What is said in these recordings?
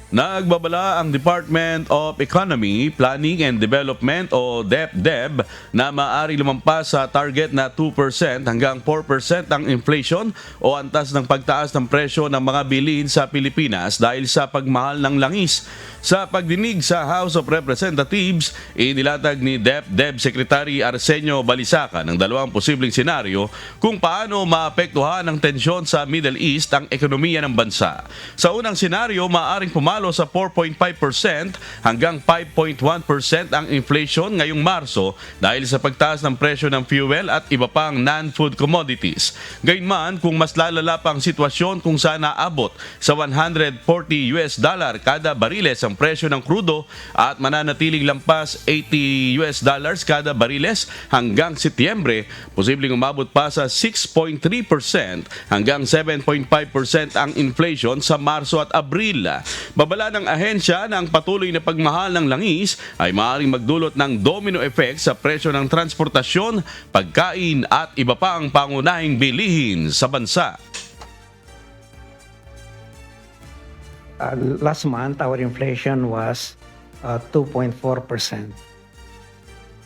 Nagbabala ang Department of Economy, Planning and Development o DepDev na maaari lumampas sa target na 2% hanggang 4% ang inflation o antas ng pagtaas ng presyo ng mga bilihin sa Pilipinas dahil sa pagmahal ng langis. Sa pagdinig sa House of Representatives, inilatag ni DepDev Secretary Arsenio Balisacan ng dalawang posibleng senaryo kung paano maapektuhan ng tensyon sa Middle East ang ekonomiya ng bansa. Sa unang senaryo, maaaring pumalo sa 4.5% hanggang 5.1% ang inflation ngayong Marso dahil sa pagtaas ng presyo ng fuel at iba pang non-food commodities. Gayunman, kung mas lalala pang sitwasyon kung saan naabot sa $140 kada bariles ang presyo ng krudo at mananatiling lampas $80 kada bariles hanggang Setyembre, posibleng umabot pa sa 6.3% hanggang 7.5% ang inflation sa Marso at Abril. Babala ng ahensya na ang patuloy na pagmahal ng langis ay maaaring magdulot ng domino effect sa presyo ng transportasyon, pagkain at iba pa ang pangunahing bilihin sa bansa. Last month, our inflation was 2.4%.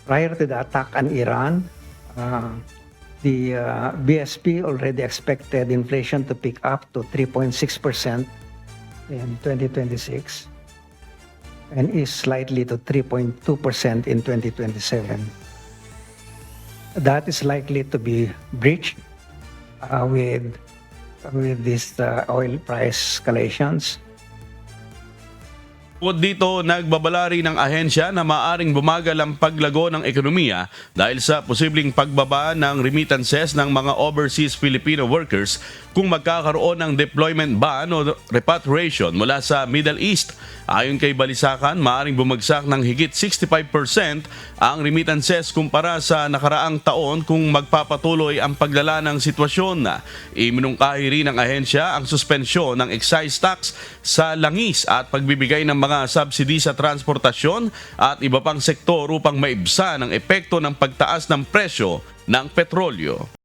Prior to the attack on Iran, the BSP already expected inflation to pick up to 3.6% in 2026 and is slightly to 3.2% in 2027. That is likely to be breached with these oil price escalations. Bukod dito, nagbabala rin ng ahensya na maaring bumagal ang paglago ng ekonomiya dahil sa posibleng pagbaba ng remittances ng mga overseas Filipino workers kung magkakaroon ng deployment ban o repatriation mula sa Middle East. Ayon kay Balisacan, maaring bumagsak ng higit 65% ang remittances kumpara sa nakaraang taon kung magpapatuloy ang paglala ng sitwasyon. Iminungkahi rin ng ahensya ang suspensyon ng excise tax sa langis at pagbibigay ng mga subsidy sa transportasyon at iba pang sektor upang maibsan ang epekto ng pagtaas ng presyo ng petrolyo.